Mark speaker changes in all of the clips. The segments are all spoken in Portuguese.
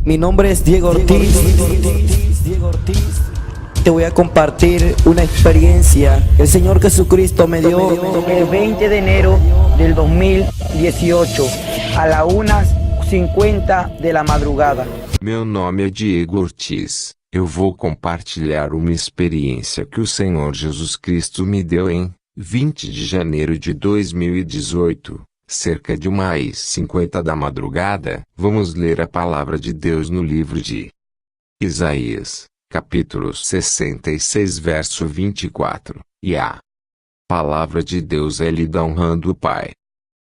Speaker 1: Mi nombre es Diego Ortiz. Te voy a compartir una experiencia que el Señor Jesucristo me dio
Speaker 2: El 20 de enero del 2018 a la 1h50 da madrugada.
Speaker 3: Meu nome é Diego Ortiz. Eu vou compartilhar uma experiência que o Senhor Jesus Cristo me deu em 20 de janeiro de 2018, cerca de 1h50 da madrugada. Vamos ler a palavra de Deus no livro de Isaías, capítulo 66, verso 24, e a palavra de Deus é lida honrando o Pai,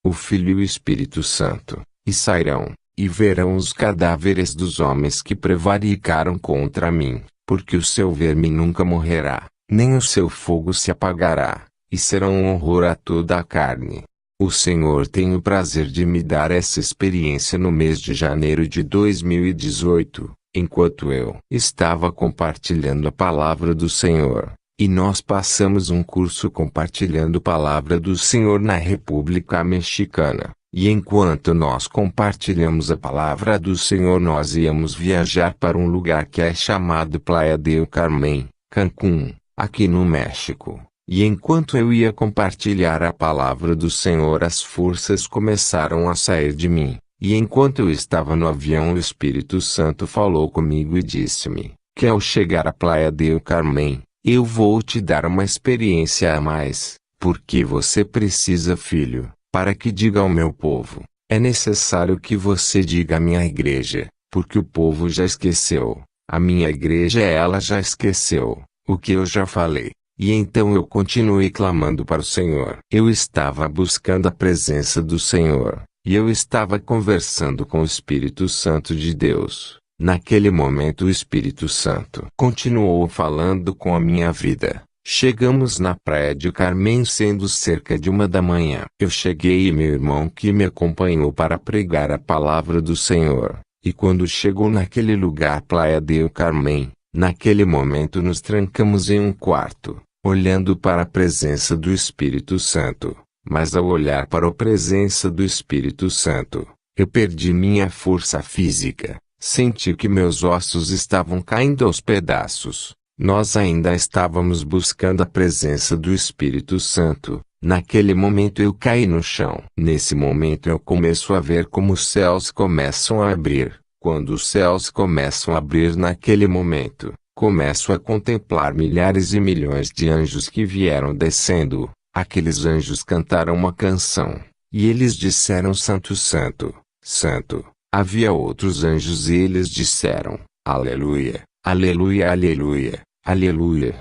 Speaker 3: o Filho e o Espírito Santo, e sairão, e verão os cadáveres dos homens que prevaricaram contra mim, porque o seu verme nunca morrerá, nem o seu fogo se apagará, e serão um horror a toda a carne. O Senhor tem o prazer de me dar essa experiência no mês de janeiro de 2018, enquanto eu estava compartilhando a palavra do Senhor, e nós passamos um curso compartilhando a palavra do Senhor na República Mexicana. E enquanto nós compartilhamos a palavra do Senhor, nós íamos viajar para um lugar que é chamado Playa del Carmen, Cancún, aqui no México. E enquanto eu ia compartilhar a palavra do Senhor, as forças começaram a sair de mim. E enquanto eu estava no avião, o Espírito Santo falou comigo e disse-me que ao chegar a Playa del Carmen, eu vou te dar uma experiência a mais, porque você precisa, filho, para que diga ao meu povo. É necessário que você diga à minha igreja, porque o povo já esqueceu. A minha igreja, ela já esqueceu o que eu já falei. E então eu continuei clamando para o Senhor. Eu estava buscando a presença do Senhor, e eu estava conversando com o Espírito Santo de Deus. Naquele momento o Espírito Santo continuou falando com a minha vida. Chegamos na Praia de Carmen sendo cerca de 1 da manhã. Eu cheguei e meu irmão que me acompanhou para pregar a palavra do Senhor. E quando chegou naquele lugar Playa del Carmen, naquele momento nos trancamos em um quarto, olhando para a presença do Espírito Santo. Mas ao olhar para a presença do Espírito Santo, eu perdi minha força física. Senti que meus ossos estavam caindo aos pedaços. Nós ainda estávamos buscando a presença do Espírito Santo. Naquele momento eu caí no chão. Nesse momento eu começo a ver como os céus começam a abrir. Quando os céus começam a abrir naquele momento, começo a contemplar milhares e milhões de anjos que vieram descendo. Aqueles anjos cantaram uma canção, e eles disseram: Santo, Santo, Santo. Havia outros anjos e eles disseram: Aleluia, Aleluia, Aleluia, Aleluia.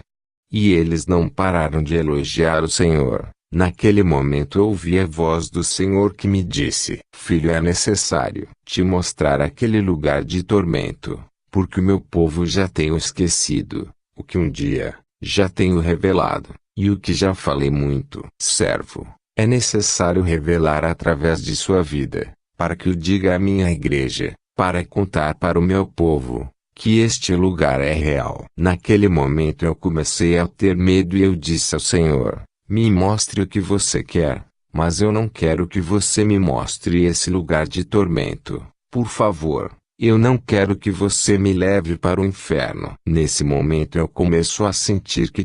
Speaker 3: E eles não pararam de elogiar o Senhor. Naquele momento eu ouvi a voz do Senhor que me disse: Filho, é necessário te mostrar aquele lugar de tormento, porque o meu povo já tenho esquecido o que um dia já tenho revelado, e o que já falei muito. Servo, é necessário revelar através de sua vida, para que o diga à minha igreja, para contar para o meu povo que este lugar é real. Naquele momento eu comecei a ter medo e eu disse ao Senhor: me mostre o que você quer, mas eu não quero que você me mostre esse lugar de tormento. Por favor, eu não quero que você me leve para o inferno. Nesse momento eu começo a sentir que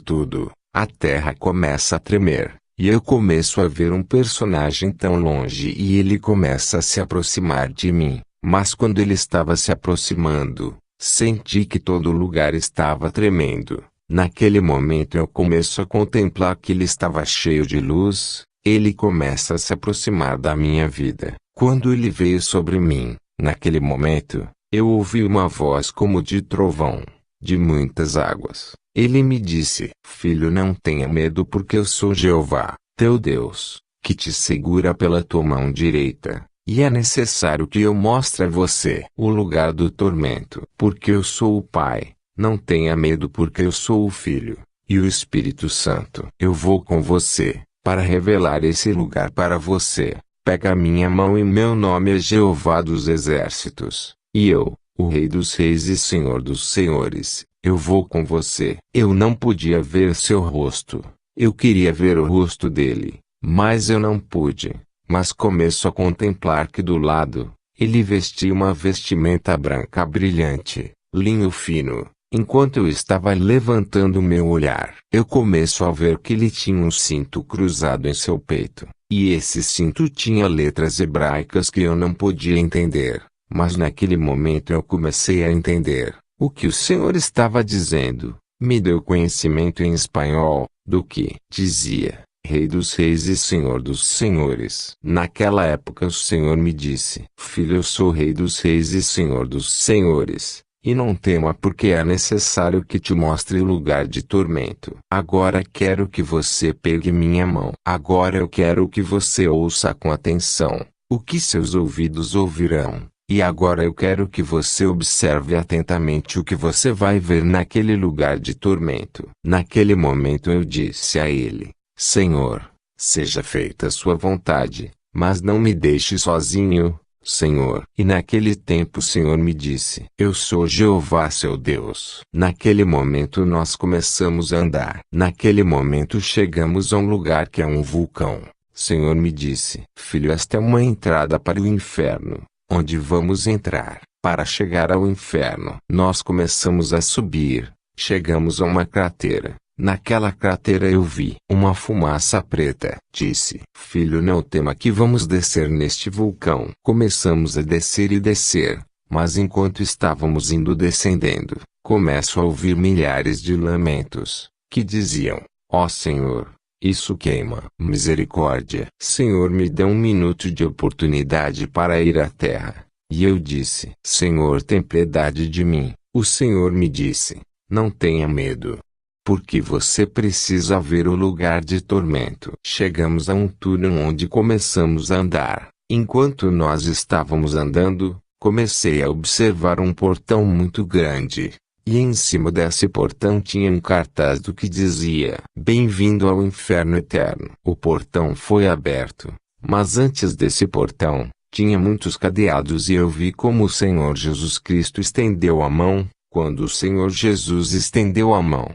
Speaker 3: a terra começa a tremer, e eu começo a ver um personagem tão longe e ele começa a se aproximar de mim. Mas quando ele estava se aproximando, senti que todo o lugar estava tremendo. Naquele momento eu começo a contemplar que ele estava cheio de luz. Ele começa a se aproximar da minha vida. Quando ele veio sobre mim, naquele momento, eu ouvi uma voz como de trovão, de muitas águas. Ele me disse: Filho, não tenha medo, porque eu sou Jeová, teu Deus, que te segura pela tua mão direita. E é necessário que eu mostre a você o lugar do tormento, porque eu sou o Pai. Não tenha medo, porque eu sou o Filho e o Espírito Santo. Eu vou com você para revelar esse lugar para você. Pega a minha mão e meu nome é Jeová dos Exércitos. E eu, o Rei dos Reis e Senhor dos Senhores, eu vou com você. Eu não podia ver seu rosto. Eu queria ver o rosto dele, mas eu não pude. Mas começo a contemplar que do lado Ele vestia uma vestimenta branca brilhante, linho fino. Enquanto eu estava levantando meu olhar, eu começo a ver que ele tinha um cinto cruzado em seu peito. E esse cinto tinha letras hebraicas que eu não podia entender. Mas naquele momento eu comecei a entender o que o Senhor estava dizendo. Me deu conhecimento em espanhol, do que dizia, Rei dos Reis e Senhor dos Senhores. Naquela época o Senhor me disse, Filho, eu sou Rei dos Reis e Senhor dos Senhores. E não tema, porque é necessário que te mostre o lugar de tormento. Agora quero que você pegue minha mão. Agora eu quero que você ouça com atenção o que seus ouvidos ouvirão. E agora eu quero que você observe atentamente o que você vai ver naquele lugar de tormento. Naquele momento eu disse a ele, Senhor, seja feita a sua vontade, mas não me deixe sozinho, Senhor. E naquele tempo o Senhor me disse, eu sou Jeová seu Deus. Naquele momento nós começamos a andar. Naquele momento chegamos a um lugar que é um vulcão. O Senhor me disse, filho, esta é uma entrada para o inferno. Onde vamos entrar? Para chegar ao inferno. Nós começamos a subir. Chegamos a uma cratera. Naquela cratera eu vi uma fumaça preta. Disse, filho, não tema que vamos descer neste vulcão. Começamos a descer e descer, mas enquanto estávamos indo descendendo, começo a ouvir milhares de lamentos, que diziam, ó Senhor, isso queima. Misericórdia. Senhor, me dê um minuto de oportunidade para ir à terra. E eu disse, Senhor, tem piedade de mim. O Senhor me disse, não tenha medo, porque você precisa ver o lugar de tormento. Chegamos a um túnel onde começamos a andar. Enquanto nós estávamos andando, comecei a observar um portão muito grande. E em cima desse portão tinha um cartaz do que dizia, Bem-vindo ao inferno eterno. O portão foi aberto, mas antes desse portão, tinha muitos cadeados e eu vi como o Senhor Jesus Cristo estendeu a mão. Quando o Senhor Jesus estendeu a mão,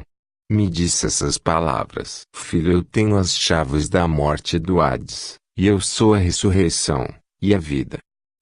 Speaker 3: me disse essas palavras, Filho, eu tenho as chaves da morte e do Hades, e eu sou a ressurreição, e a vida.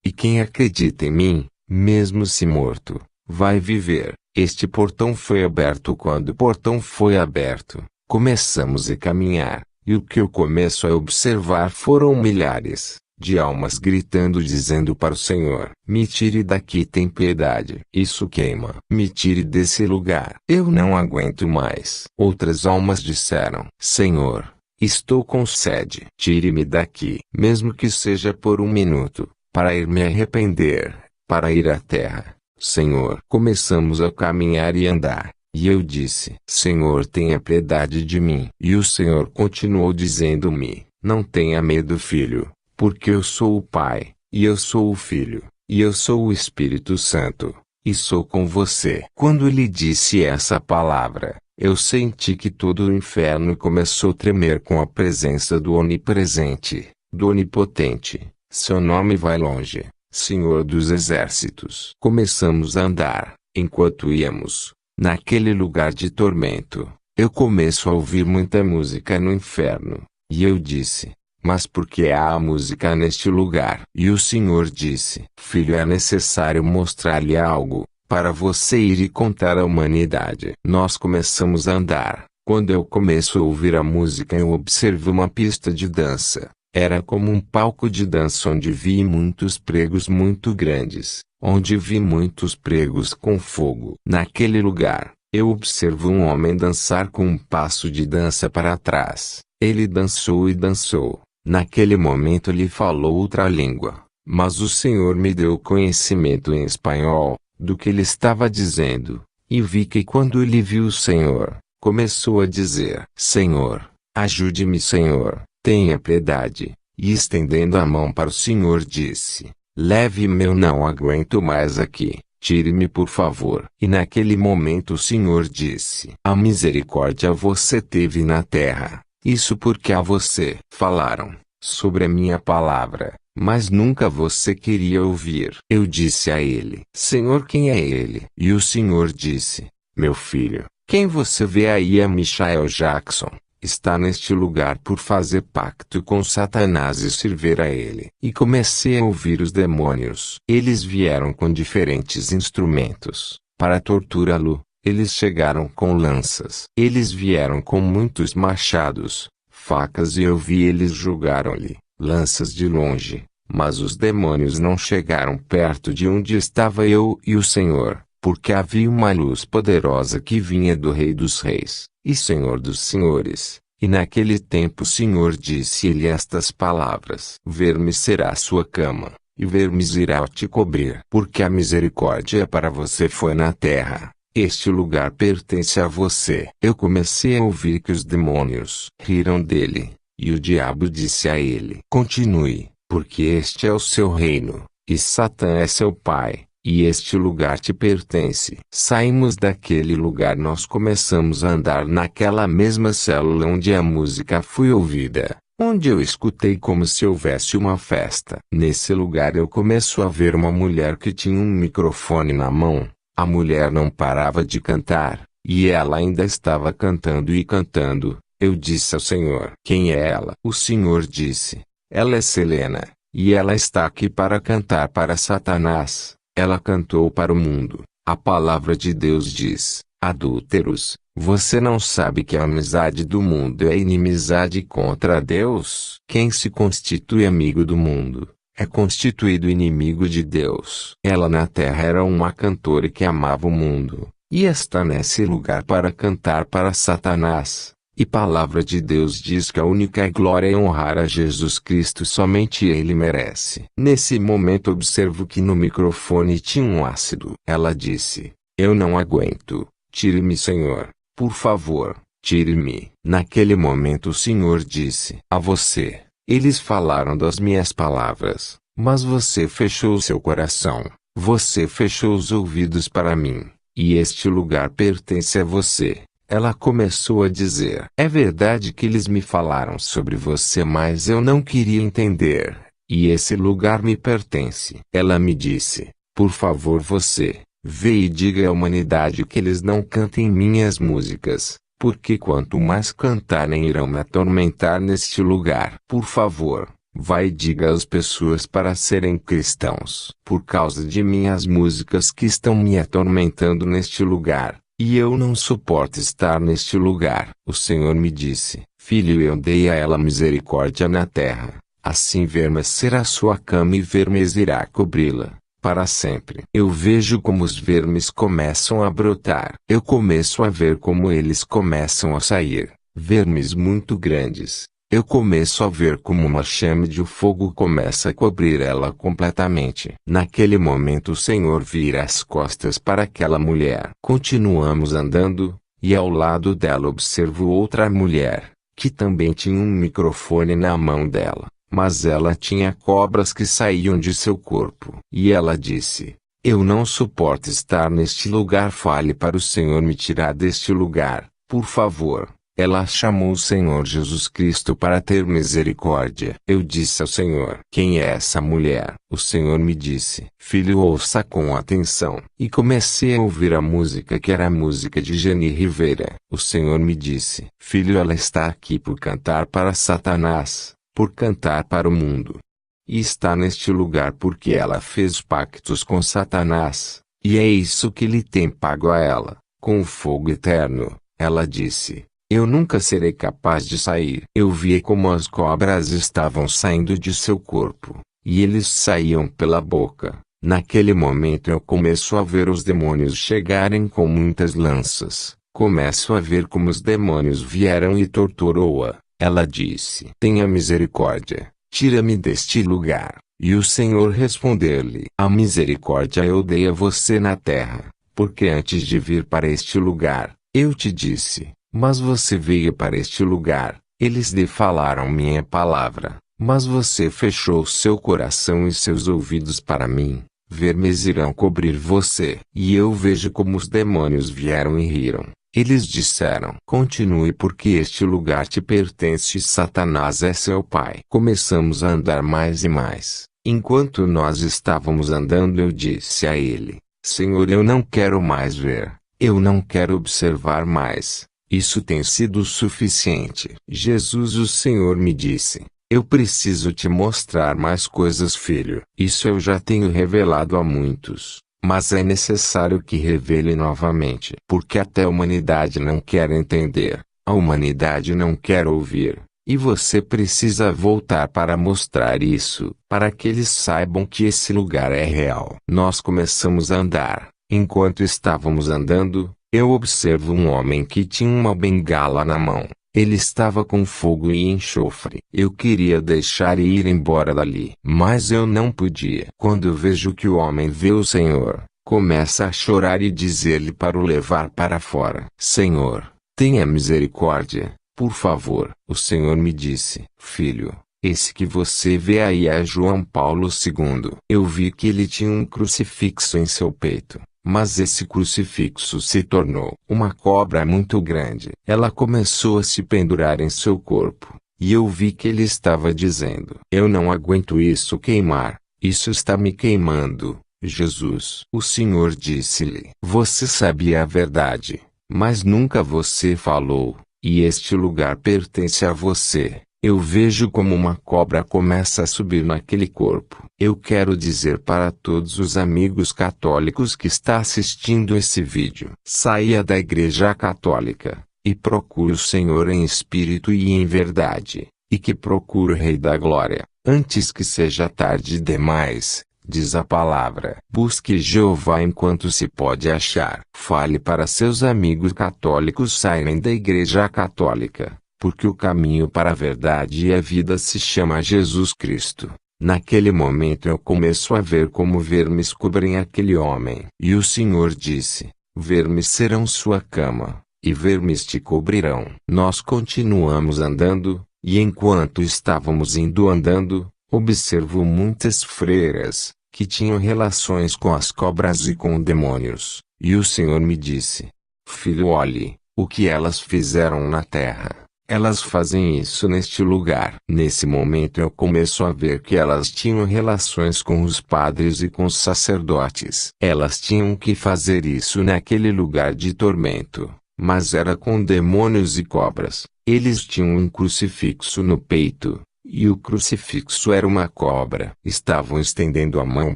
Speaker 3: E quem acredita em mim, mesmo se morto, vai viver. Este portão foi aberto. Quando o portão foi aberto, começamos a caminhar, e o que eu começo a observar foram milhares de almas gritando dizendo para o Senhor, me tire daqui, tem piedade. Isso queima. Me tire desse lugar. Eu não aguento mais. Outras almas disseram, Senhor, estou com sede. Tire-me daqui, mesmo que seja por um minuto, para ir me arrepender, para ir à terra. Senhor, começamos a caminhar e andar, e eu disse, Senhor, tenha piedade de mim. E o Senhor continuou dizendo-me, não tenha medo, filho, porque eu sou o Pai, e eu sou o Filho, e eu sou o Espírito Santo, e sou com você. Quando ele disse essa palavra, eu senti que todo o inferno começou a tremer com a presença do Onipresente, do Onipotente. Seu nome vai longe, Senhor dos Exércitos. Começamos a andar. Enquanto íamos naquele lugar de tormento, eu começo a ouvir muita música no inferno. E eu disse, mas por que há música neste lugar? E o Senhor disse, filho, é necessário mostrar-lhe algo, para você ir e contar à humanidade. Nós começamos a andar. Quando eu começo a ouvir a música, eu observo uma pista de dança. Era como um palco de dança onde vi muitos pregos muito grandes, onde vi muitos pregos com fogo. Naquele lugar, eu observo um homem dançar com um passo de dança para trás. Ele dançou e dançou. Naquele momento ele falou outra língua, mas o Senhor me deu conhecimento em espanhol, do que ele estava dizendo, e vi que quando ele viu o Senhor, começou a dizer, Senhor, ajude-me, Senhor. Tenha piedade. E estendendo a mão para o Senhor disse, leve-me, eu não aguento mais aqui, tire-me por favor. E naquele momento o Senhor disse, a misericórdia você teve na terra, isso porque a você falaram sobre a minha palavra, mas nunca você queria ouvir. Eu disse a ele, Senhor, quem é ele? E o Senhor disse, meu filho, quem você vê aí é Michael Jackson. está neste lugar por fazer pacto com Satanás e servir a ele. E comecei a ouvir os demônios. Eles vieram com diferentes instrumentos para torturá-lo. Eles chegaram com lanças. Eles vieram com muitos machados, facas, e eu vi eles jogaram-lhe lanças de longe. Mas os demônios não chegaram perto de onde estava eu e o Senhor, porque havia uma luz poderosa que vinha do Rei dos Reis e Senhor dos Senhores. E naquele tempo o Senhor disse-lhe estas palavras: Vermes será a sua cama, e vermes irá te cobrir. Porque a misericórdia para você foi na terra, este lugar pertence a você. Eu comecei a ouvir que os demônios riram dele, e o diabo disse a ele: Continue, porque este é o seu reino, e Satã é seu pai, e este lugar te pertence. Saímos daquele lugar, nós começamos a andar naquela mesma célula onde a música foi ouvida, onde eu escutei como se houvesse uma festa. Nesse lugar eu começo a ver uma mulher que tinha um microfone na mão. A mulher não parava de cantar, e ela ainda estava cantando e cantando. Eu disse ao Senhor: Quem é ela? O Senhor disse: Ela é Selena, e ela está aqui para cantar para Satanás. Ela cantou para o mundo. A palavra de Deus diz: Adúlteros, você não sabe que a amizade do mundo é inimizade contra Deus? Quem se constitui amigo do mundo é constituído inimigo de Deus. Ela na terra era uma cantora que amava o mundo, e está nesse lugar para cantar para Satanás. E palavra de Deus diz que a única glória é honrar a Jesus Cristo, somente Ele merece. Nesse momento observo que no microfone tinha um ácido. Ela disse: Eu não aguento, tire-me, Senhor, por favor, tire-me. Naquele momento o Senhor disse a você: Eles falaram das minhas palavras, mas você fechou seu coração, você fechou os ouvidos para mim, e este lugar pertence a você. Ela começou a dizer: É verdade que eles me falaram sobre você, mas eu não queria entender, e esse lugar me pertence. Ela me disse: Por favor, você, vê e diga à humanidade que eles não cantem minhas músicas, porque quanto mais cantarem irão me atormentar neste lugar. Por favor, vai e diga às pessoas para serem cristãos, por causa de minhas músicas que estão me atormentando neste lugar. E eu não suporto estar neste lugar. O Senhor me disse: Filho, eu dei a ela misericórdia na terra. Assim vermes será sua cama e vermes irá cobri-la para sempre. Eu vejo como os vermes começam a brotar. Eu começo a ver como eles começam a sair. Vermes muito grandes. Eu começo a ver como uma chama de fogo começa a cobrir ela completamente. Naquele momento o Senhor vira as costas para aquela mulher. Continuamos andando, e ao lado dela observo outra mulher, que também tinha um microfone na mão dela, mas ela tinha cobras que saíam de seu corpo. E ela disse: Eu não suporto estar neste lugar, fale para o Senhor me tirar deste lugar, por favor. Ela chamou o Senhor Jesus Cristo para ter misericórdia. Eu disse ao Senhor: Quem é essa mulher? O Senhor me disse: Filho, ouça com atenção. E comecei a ouvir a música, que era a música de Geni Rivera. O Senhor me disse: Filho, ela está aqui por cantar para Satanás, por cantar para o mundo. E está neste lugar porque ela fez pactos com Satanás, e é isso que ele tem pago a ela, com o fogo eterno. Ela disse: Eu nunca serei capaz de sair. Eu via como as cobras estavam saindo de seu corpo, e eles saíam pela boca. Naquele momento eu começo a ver os demônios chegarem com muitas lanças. Começo a ver como os demônios vieram e torturou-a. Ela disse: Tenha misericórdia, tira-me deste lugar. E o Senhor respondeu-lhe: A misericórdia eu dei a você na terra, porque antes de vir para este lugar, eu te disse. Mas você veio para este lugar, eles lhe falaram minha palavra, mas você fechou seu coração e seus ouvidos para mim. Vermes irão cobrir você. E eu vejo como os demônios vieram e riram. Eles disseram: Continue, porque este lugar te pertence e Satanás é seu pai. Começamos a andar mais e mais. Enquanto nós estávamos andando, eu disse a ele: Senhor, eu não quero mais ver, eu não quero observar mais. Isso tem sido suficiente. Jesus, o Senhor me disse: eu preciso te mostrar mais coisas, filho. Isso eu já tenho revelado a muitos. Mas é necessário que revele novamente. Porque até a humanidade não quer entender. A humanidade não quer ouvir. E você precisa voltar para mostrar isso, para que eles saibam que esse lugar é real. Nós começamos a andar. Enquanto estávamos andando, eu observo um homem que tinha uma bengala na mão. Ele estava com fogo e enxofre. Eu queria deixar e ir embora dali, mas eu não podia. Quando eu vejo que o homem vê o Senhor, começa a chorar e dizer-lhe para o levar para fora. Senhor, tenha misericórdia, por favor. O Senhor me disse: filho, esse que você vê aí é João Paulo II. Eu vi que ele tinha um crucifixo em seu peito. Mas esse crucifixo se tornou uma cobra muito grande. Ela começou a se pendurar em seu corpo. E eu vi que ele estava dizendo: eu não aguento isso queimar. Isso está me queimando. Jesus. O Senhor disse-lhe: você sabia a verdade, mas nunca você falou, e este lugar pertence a você. Eu vejo como uma cobra começa a subir naquele corpo. Eu quero dizer para todos os amigos católicos que estão assistindo esse vídeo: saia da Igreja Católica, e procure o Senhor em espírito e em verdade, e que procure o Rei da Glória, antes que seja tarde demais, diz a palavra. Busque Jeová enquanto se pode achar. Fale para seus amigos católicos saírem da Igreja Católica. Porque o caminho para a verdade e a vida se chama Jesus Cristo. Naquele momento eu começo a ver como vermes cobrem aquele homem. E o Senhor disse: vermes serão sua cama, e vermes te cobrirão. Nós continuamos andando, e enquanto estávamos andando, observo muitas freiras, que tinham relações com as cobras e com demônios. E o Senhor me disse: filho, olhe, o que elas fizeram na terra. Elas fazem isso neste lugar. Nesse momento eu começo a ver que elas tinham relações com os padres e com os sacerdotes. Elas tinham que fazer isso naquele lugar de tormento, mas era com demônios e cobras. Eles tinham um crucifixo no peito, e o crucifixo era uma cobra. Estavam estendendo a mão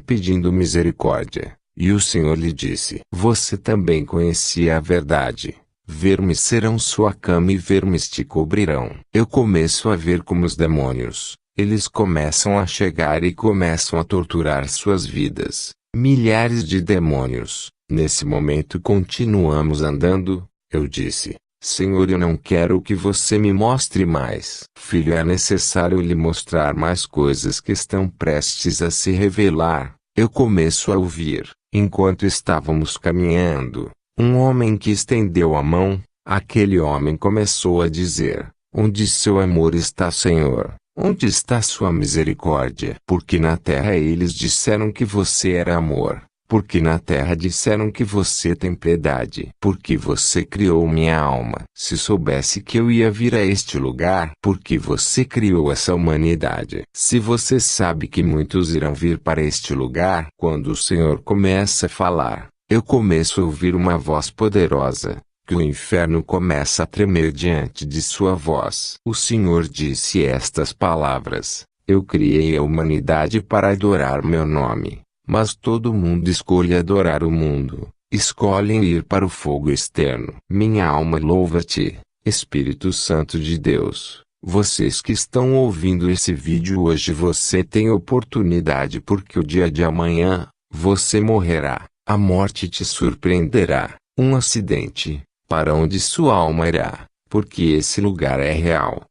Speaker 3: pedindo misericórdia, e o Senhor lhe disse: você também conhecia a verdade. Vermes serão sua cama e vermes te cobrirão. Eu começo a ver como os demônios, eles começam a chegar e começam a torturar suas vidas. Milhares de demônios. Nesse momento continuamos andando. Eu disse: Senhor, eu não quero que você me mostre mais. Filho, é necessário lhe mostrar mais coisas que estão prestes a se revelar. Eu começo a ouvir, enquanto estávamos caminhando, um homem que estendeu a mão. Aquele homem começou a dizer: onde seu amor está, Senhor? Onde está sua misericórdia? Porque na terra eles disseram que você era amor. Porque na terra disseram que você tem piedade. Porque você criou minha alma. Se soubesse que eu ia vir a este lugar, porque você criou essa humanidade. Se você sabe que muitos irão vir para este lugar, quando o Senhor começa a falar, eu começo a ouvir uma voz poderosa, que o inferno começa a tremer diante de sua voz. O Senhor disse estas palavras: eu criei a humanidade para adorar meu nome. Mas todo mundo escolhe adorar o mundo, escolhem ir para o fogo externo. Minha alma louva-te, Espírito Santo de Deus. Vocês que estão ouvindo esse vídeo hoje, você tem oportunidade, porque o dia de amanhã, você morrerá. A morte te surpreenderá, um acidente, para onde sua alma irá, porque esse lugar é real,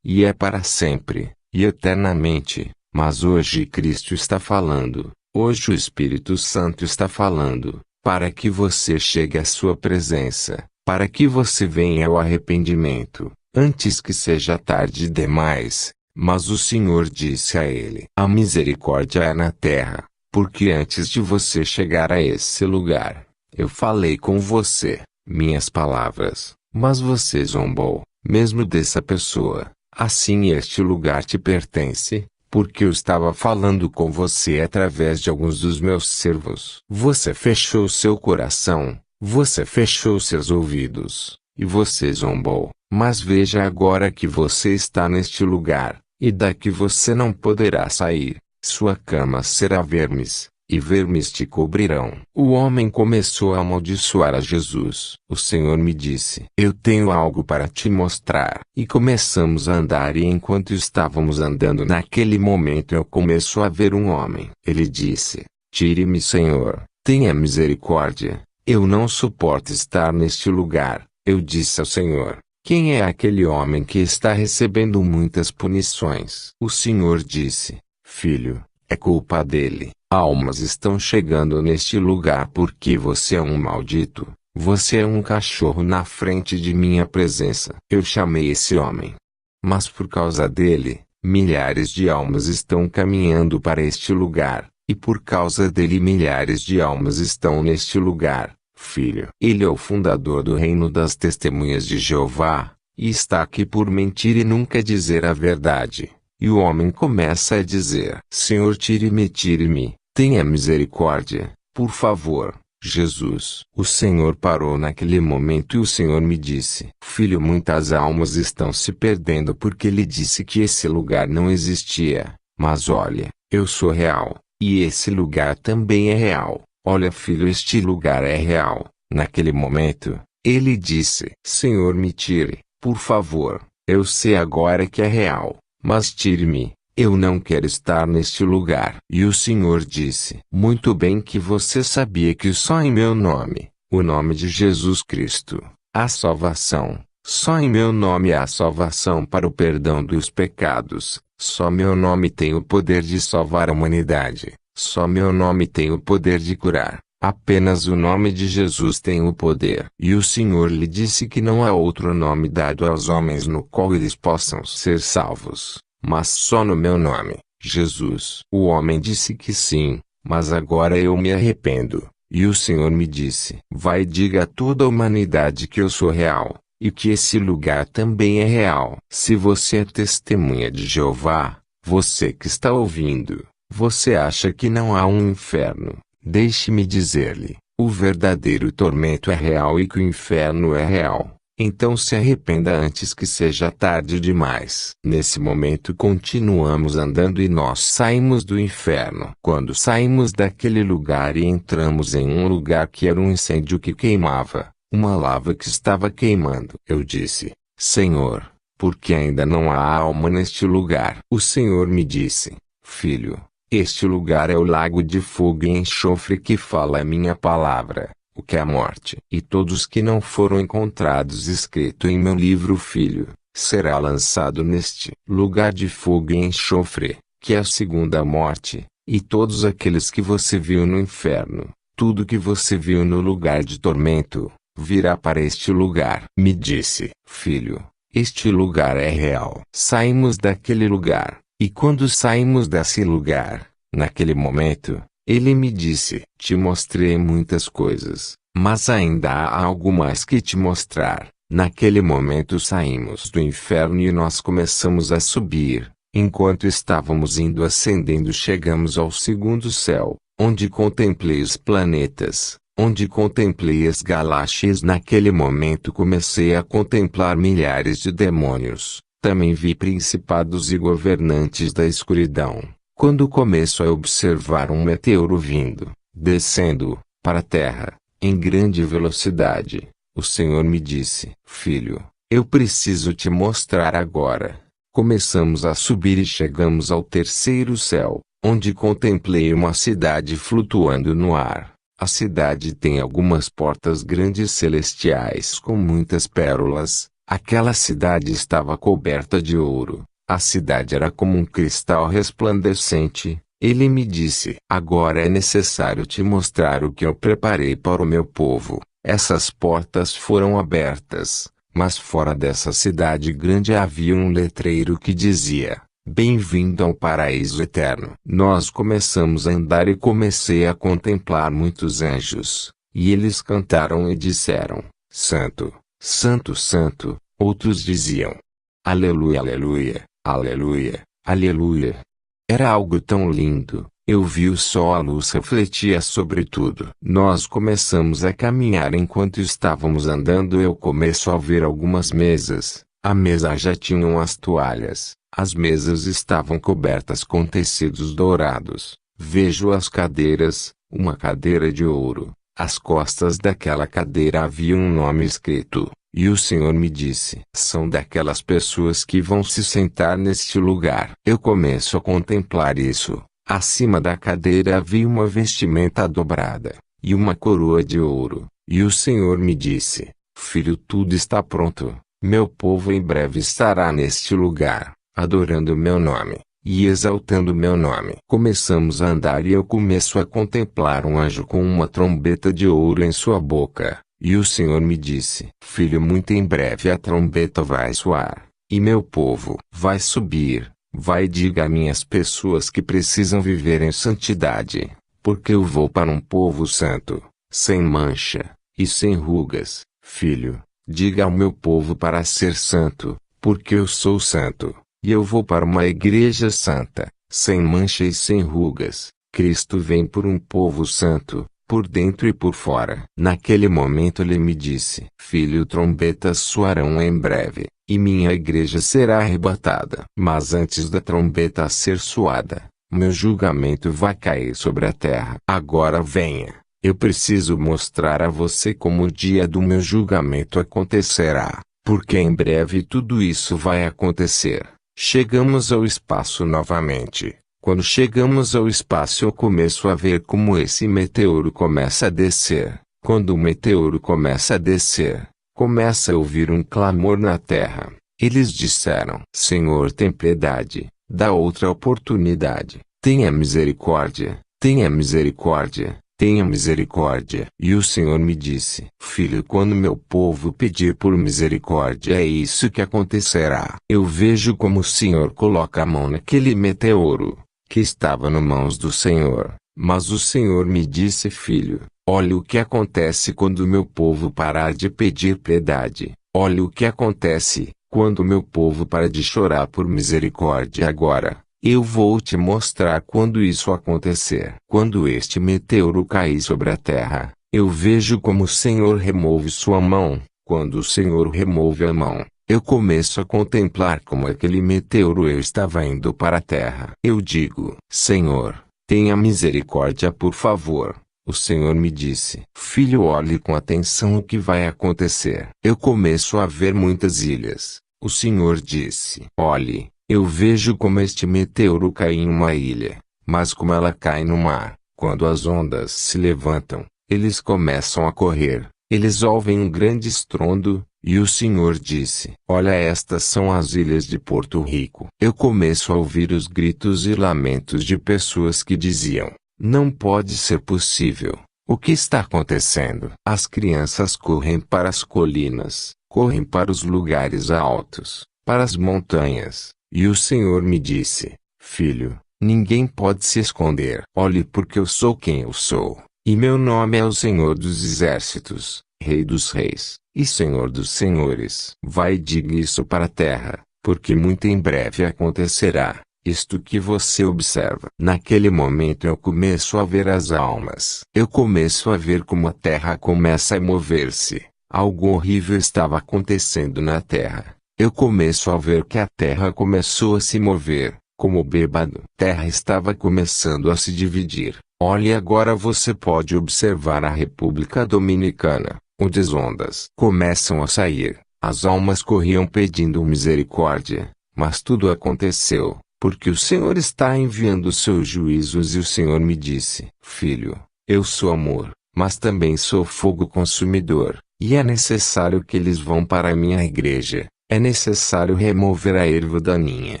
Speaker 3: e é para sempre, e eternamente. Mas hoje Cristo está falando, hoje o Espírito Santo está falando, para que você chegue à sua presença, para que você venha ao arrependimento, antes que seja tarde demais. Mas o Senhor disse a ele: a misericórdia é na terra, porque antes de você chegar a esse lugar, eu falei com você, minhas palavras, mas você zombou, mesmo dessa pessoa. Assim este lugar te pertence, porque eu estava falando com você através de alguns dos meus servos. Você fechou seu coração, Você fechou seus ouvidos, e você zombou. Mas veja agora que você está neste lugar, e daqui você não poderá sair. Sua cama será vermes, e vermes te cobrirão. O homem começou a amaldiçoar a Jesus. O Senhor me disse: eu tenho algo para te mostrar. E começamos a andar, e enquanto estávamos andando naquele momento eu começou a ver um homem. Ele disse: tire-me, Senhor, tenha misericórdia. Eu não suporto estar neste lugar. Eu disse ao Senhor: quem é aquele homem que está recebendo muitas punições? O Senhor disse: filho, é culpa dele. Almas estão chegando neste lugar porque você é um maldito. Você é um cachorro na frente de minha presença. Eu chamei esse homem. Mas por causa dele, milhares de almas estão caminhando para este lugar, e por causa dele milhares de almas estão neste lugar. Filho, ele é o fundador do reino das testemunhas de Jeová, e está aqui por mentir e nunca dizer a verdade. E o homem começa a dizer: Senhor, tire-me, tenha misericórdia, por favor, Jesus. O Senhor parou naquele momento e o Senhor me disse: filho, muitas almas estão se perdendo porque ele disse que esse lugar não existia. Mas olha, eu sou real, e esse lugar também é real. Olha, filho, este lugar é real. Naquele momento, ele disse: Senhor, me tire, por favor. Eu sei agora que é real, mas tire-me. Eu não quero estar neste lugar. E o Senhor disse: muito bem que você sabia que só em meu nome, o nome de Jesus Cristo, há salvação. Só em meu nome há salvação para o perdão dos pecados. Só meu nome tem o poder de salvar a humanidade. Só meu nome tem o poder de curar. Apenas o nome de Jesus tem o poder. E o Senhor lhe disse que não há outro nome dado aos homens no qual eles possam ser salvos, mas só no meu nome, Jesus. O homem disse que sim, mas agora eu me arrependo. E o Senhor me disse: vai e diga a toda a humanidade que eu sou real, e que esse lugar também é real. Se você é testemunha de Jeová, você que está ouvindo, você acha que não há um inferno? Deixe-me dizer-lhe, o verdadeiro tormento é real e que o inferno é real. Então se arrependa antes que seja tarde demais. Nesse momento continuamos andando e nós saímos do inferno. Quando saímos daquele lugar e entramos em um lugar que era um incêndio que queimava, uma lava que estava queimando. Eu disse: Senhor, por que ainda não há alma neste lugar? O Senhor me disse: filho, este lugar é o lago de fogo e enxofre que fala a minha palavra, o que é a morte. E todos que não foram encontrados escrito em meu livro, filho, será lançado neste lugar de fogo e enxofre, que é a segunda morte. E todos aqueles que você viu no inferno, tudo que você viu no lugar de tormento, virá para este lugar. Me disse: filho, este lugar é real. Saímos daquele lugar. E quando saímos desse lugar, naquele momento, ele me disse: te mostrei muitas coisas, mas ainda há algo mais que te mostrar. Naquele momento saímos do inferno e nós começamos a subir. Enquanto estávamos indo ascendendo, chegamos ao segundo céu, onde contemplei os planetas, onde contemplei as galáxias. Naquele momento comecei a contemplar milhares de demônios. Também vi principados e governantes da escuridão. Quando começo a observar um meteoro vindo, descendo, para a terra, em grande velocidade, o Senhor me disse: filho, eu preciso te mostrar agora. Começamos a subir e chegamos ao terceiro céu, onde contemplei uma cidade flutuando no ar. A cidade tem algumas portas grandes celestiais com muitas pérolas. Aquela cidade estava coberta de ouro. A cidade era como um cristal resplandecente. Ele me disse: agora é necessário te mostrar o que eu preparei para o meu povo. Essas portas foram abertas, mas fora dessa cidade grande havia um letreiro que dizia: bem-vindo ao paraíso eterno. Nós começamos a andar e comecei a contemplar muitos anjos. E eles cantaram e disseram: Santo, Santo, Santo. Outros diziam: Aleluia, Aleluia, Aleluia, Aleluia. Era algo tão lindo, Eu vi o sol, a luz refletia sobre tudo. Nós começamos a caminhar. Enquanto estávamos andando, eu começo a ver algumas mesas. A mesa já tinham as toalhas. As mesas estavam cobertas com tecidos dourados. Vejo as cadeiras, uma cadeira de ouro. Às costas daquela cadeira havia um nome escrito. E o Senhor me disse: são daquelas pessoas que vão se sentar neste lugar. Eu começo a contemplar isso. Acima da cadeira havia uma vestimenta dobrada, e uma coroa de ouro. E o Senhor me disse: filho, tudo está pronto. Meu povo em breve estará neste lugar, adorando meu nome, e exaltando meu nome. Começamos a andar e eu começo a contemplar um anjo com uma trombeta de ouro em sua boca. E o Senhor me disse: filho, muito em breve a trombeta vai soar, e meu povo vai subir. Vai e diga a minhas pessoas que precisam viver em santidade, porque eu vou para um povo santo, sem mancha, e sem rugas. Filho, diga ao meu povo para ser santo, porque eu sou santo, e eu vou para uma igreja santa, sem mancha e sem rugas. Cristo vem por um povo santo, por dentro e por fora. Naquele momento ele me disse: filho, trombetas soarão em breve, e minha igreja será arrebatada. Mas antes da trombeta ser soada, meu julgamento vai cair sobre a terra. Agora venha, eu preciso mostrar a você como o dia do meu julgamento acontecerá, porque em breve tudo isso vai acontecer. Chegamos ao espaço novamente. Quando chegamos ao espaço, eu começo a ver como esse meteoro começa a descer. Quando o meteoro começa a descer, começa a ouvir um clamor na terra. Eles disseram: Senhor, tem piedade, dá outra oportunidade. Tenha misericórdia, tenha misericórdia, tenha misericórdia. E o Senhor me disse: filho, quando meu povo pedir por misericórdia, é isso que acontecerá. Eu vejo como o Senhor coloca a mão naquele meteoro, que estava nas mãos do Senhor. Mas o Senhor me disse: filho, olhe o que acontece quando o meu povo parar de pedir piedade. Olhe o que acontece quando o meu povo para de chorar por misericórdia. Agora, eu vou te mostrar quando isso acontecer. Quando este meteoro cair sobre a terra, eu vejo como o Senhor remove sua mão. Quando o Senhor remove a mão, eu começo a contemplar como aquele meteoro estava indo para a terra. Eu digo: Senhor, tenha misericórdia, por favor. O Senhor me disse: filho, olhe com atenção o que vai acontecer. Eu começo a ver muitas ilhas. O Senhor disse: olhe, eu vejo como este meteoro cai em uma ilha, mas como ela cai no mar, quando as ondas se levantam, eles começam a correr. Eles ouvem um grande estrondo. E o Senhor disse: olha, estas são as ilhas de Porto Rico. Eu começo a ouvir os gritos e lamentos de pessoas que diziam: não pode ser possível. O que está acontecendo? As crianças correm para as colinas, correm para os lugares altos, para as montanhas. E o Senhor me disse: filho, ninguém pode se esconder. Olhe, porque eu sou quem eu sou, e meu nome é o Senhor dos Exércitos, Rei dos Reis, e Senhor dos Senhores. Vai e diga isso para a terra, porque muito em breve acontecerá isto que você observa. Naquele momento eu começo a ver as almas. Eu começo a ver como a terra começa a mover-se. Algo horrível estava acontecendo na terra. Eu começo a ver que a terra começou a se mover, como bêbado. A terra estava começando a se dividir. Olhe, agora você pode observar a República Dominicana, onde as ondas começam a sair. As almas corriam pedindo misericórdia, mas tudo aconteceu, porque o Senhor está enviando os seus juízos. E o Senhor me disse: filho, eu sou amor, mas também sou fogo consumidor, e é necessário que eles vão para a minha igreja. É necessário remover a erva daninha.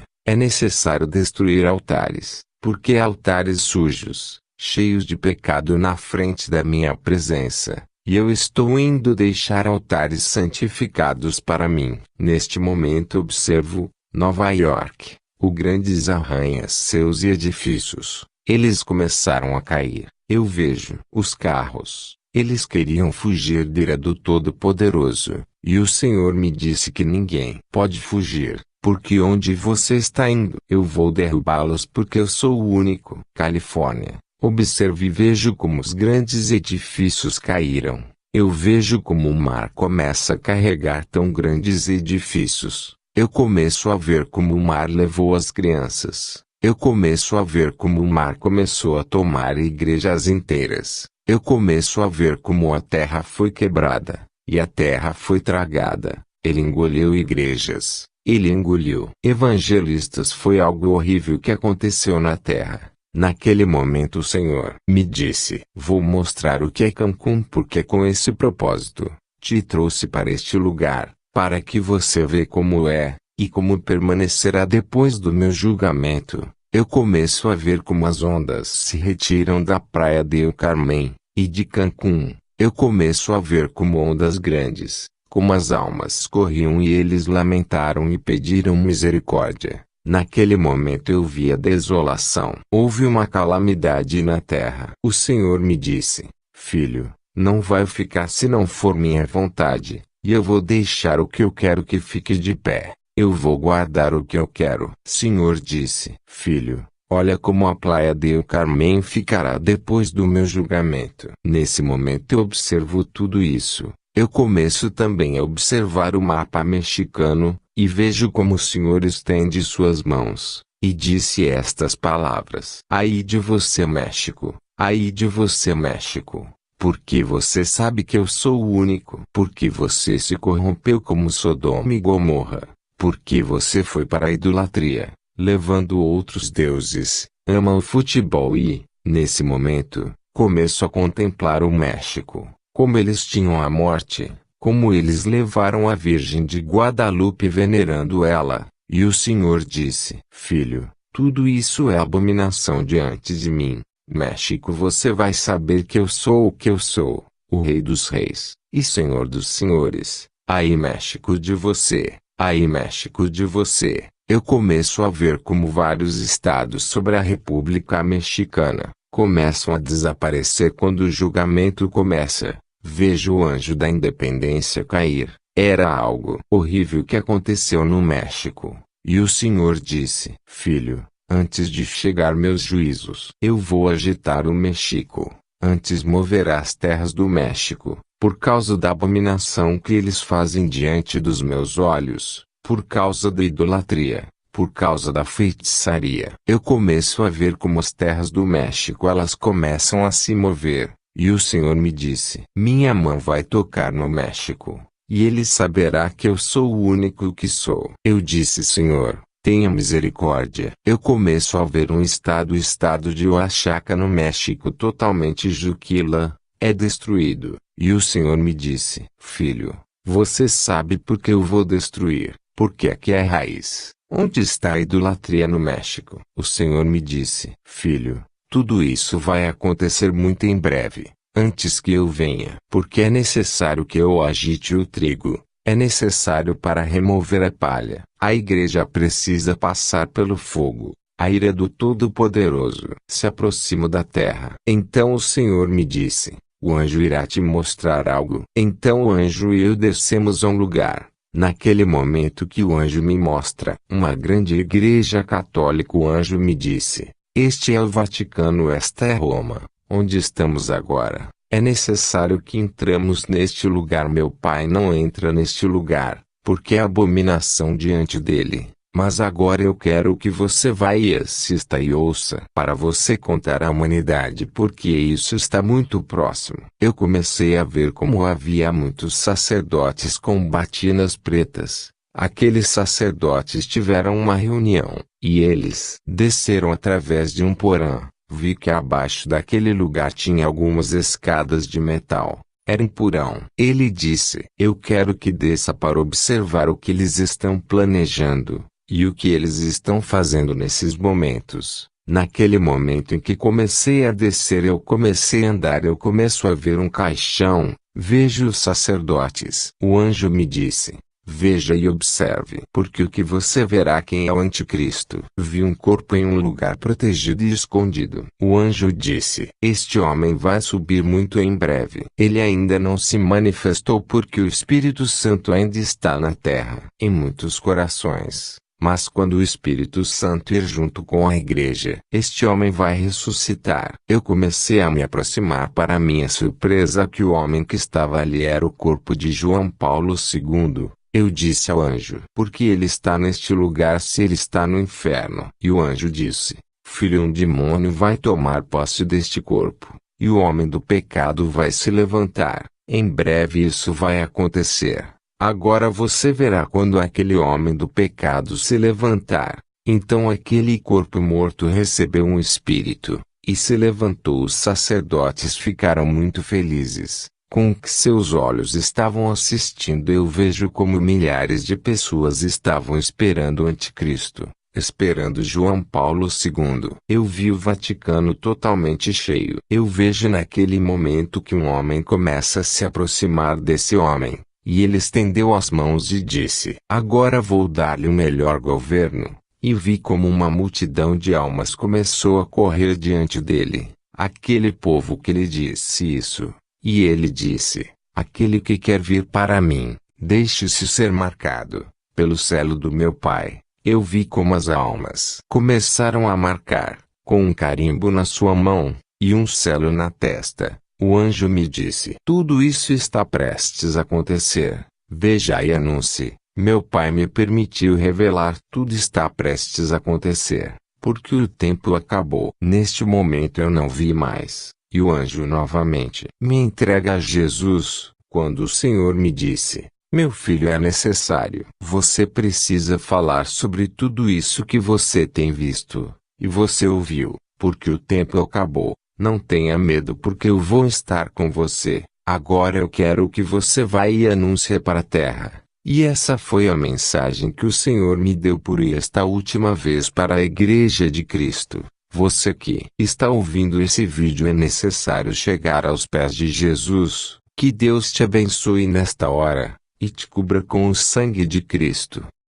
Speaker 3: É necessário destruir altares, porque altares sujos, cheios de pecado na frente da minha presença. E eu estou indo deixar altares santificados para mim. Neste momento observo Nova York, o grandes arranha-céus e edifícios. Eles começaram a cair. Eu vejo os carros. Eles queriam fugir da ira do Todo-Poderoso. E o Senhor me disse que ninguém pode fugir. Porque onde você está indo? Eu vou derrubá-los porque eu sou o único. Califórnia. Observe e vejo como os grandes edifícios caíram. Eu vejo como o mar começa a carregar tão grandes edifícios. Eu começo a ver como o mar levou as crianças. Eu começo a ver como o mar começou a tomar igrejas inteiras. Eu começo a ver como a terra foi quebrada, e a terra foi tragada. Ele engoliu igrejas. Ele engoliu evangelistas. Foi algo horrível que aconteceu na terra. Naquele momento o Senhor me disse: vou mostrar o que é Cancún, porque com esse propósito, te trouxe para este lugar, para que você veja como é, e como permanecerá depois do meu julgamento. Eu começo a ver como as ondas se retiram da praia de El Carmen, e de Cancún. Eu começo a ver como ondas grandes, como as almas corriam e eles lamentaram e pediram misericórdia. Naquele momento eu vi a desolação. Houve uma calamidade na terra. O Senhor me disse: filho, não vai ficar se não for minha vontade, e eu vou deixar o que eu quero que fique de pé. Eu vou guardar o que eu quero. O Senhor disse: filho, olha como a praia de El Carmen ficará depois do meu julgamento. Nesse momento eu observo tudo isso. Eu começo também a observar o mapa mexicano, e vejo como o Senhor estende suas mãos, e disse estas palavras: ai de você, México! Ai de você, México! Porque você sabe que eu sou o único. Porque você se corrompeu como Sodoma e Gomorra. Porque você foi para a idolatria, levando outros deuses, ama o futebol e, nesse momento, começo a contemplar o México, como eles tinham a morte, como eles levaram a Virgem de Guadalupe venerando ela, e o Senhor disse: filho, tudo isso é abominação diante de mim. México, você vai saber que eu sou o que eu sou, o Rei dos Reis, e Senhor dos Senhores. Aí México de você! Aí México de você! Eu começo a ver como vários estados sobre a República Mexicana começam a desaparecer quando o julgamento começa. Vejo o anjo da independência cair. Era algo horrível que aconteceu no México. E o Senhor disse: filho, antes de chegar meus juízos, eu vou agitar o México. Antes moverá as terras do México, por causa da abominação que eles fazem diante dos meus olhos, por causa da idolatria, por causa da feitiçaria. Eu começo a ver como as terras do México elas começam a se mover, e o Senhor me disse: minha mão vai tocar no México, e ele saberá que eu sou o único que sou. Eu disse: Senhor, tenha misericórdia. Eu começo a ver o estado de Oaxaca no México totalmente Juquila, é destruído. E o Senhor me disse: filho, você sabe por que eu vou destruir? Porque aqui é a raiz. Onde está a idolatria no México? O Senhor me disse: filho, tudo isso vai acontecer muito em breve, antes que eu venha. Porque é necessário que eu agite o trigo. É necessário para remover a palha. A igreja precisa passar pelo fogo. A ira do Todo-Poderoso se aproxima da terra. Então o Senhor me disse: o anjo irá te mostrar algo. Então o anjo e eu descemos a um lugar. Naquele momento que o anjo me mostra uma grande igreja católica, o anjo me disse: este é o Vaticano, esta é Roma, onde estamos agora. É necessário que entramos neste lugar. Meu pai não entra neste lugar, porque é abominação diante dele. Mas agora eu quero que você vá e assista e ouça, para você contar à humanidade, porque isso está muito próximo. Eu comecei a ver como havia muitos sacerdotes com batinas pretas. Aqueles sacerdotes tiveram uma reunião, e eles desceram através de um porão. Vi que abaixo daquele lugar tinha algumas escadas de metal. Era um porão. Ele disse: eu quero que desça para observar o que eles estão planejando, e o que eles estão fazendo nesses momentos. Naquele momento em que comecei a descer, eu comecei a andar, eu começo a ver um caixão, vejo os sacerdotes. O anjo me disse: veja e observe, porque o que você verá quem é o anticristo. Vi um corpo em um lugar protegido e escondido. O anjo disse: este homem vai subir muito em breve. Ele ainda não se manifestou porque o Espírito Santo ainda está na terra, em muitos corações. Mas quando o Espírito Santo ir junto com a igreja, este homem vai ressuscitar. Eu comecei a me aproximar. Para minha surpresa, que o homem que estava ali era o corpo de João Paulo II. Eu disse ao anjo: por que ele está neste lugar se ele está no inferno? E o anjo disse: filho, um demônio vai tomar posse deste corpo, e o homem do pecado vai se levantar. Em breve isso vai acontecer. Agora você verá quando aquele homem do pecado se levantar. Então aquele corpo morto recebeu um espírito, e se levantou. Os sacerdotes ficaram muito felizes com o que seus olhos estavam assistindo. Eu vejo como milhares de pessoas estavam esperando o anticristo, esperando João Paulo II. Eu vi o Vaticano totalmente cheio. Eu vejo naquele momento que um homem começa a se aproximar desse homem. E ele estendeu as mãos e disse: agora vou dar-lhe o melhor governo. E vi como uma multidão de almas começou a correr diante dele. Aquele povo que lhe disse isso. E ele disse: aquele que quer vir para mim, deixe-se ser marcado pelo selo do meu Pai. Eu vi como as almas começaram a marcar, com um carimbo na sua mão, e um selo na testa. O anjo me disse: tudo isso está prestes a acontecer. Veja e anuncie. Meu Pai me permitiu revelar. Tudo está prestes a acontecer, porque o tempo acabou. Neste momento eu não vi mais. E o anjo novamente me entrega a Jesus, quando o Senhor me disse: meu filho, é necessário. Você precisa falar sobre tudo isso que você tem visto, e você ouviu, porque o tempo acabou. Não tenha medo, porque eu vou estar com você. Agora eu quero que você vá e anuncie para a terra. E essa foi a mensagem que o Senhor me deu por esta última vez para a Igreja de Cristo. Você que está ouvindo esse vídeo, é necessário chegar aos pés de Jesus. Que Deus te abençoe nesta hora, e te cubra com o sangue de Cristo.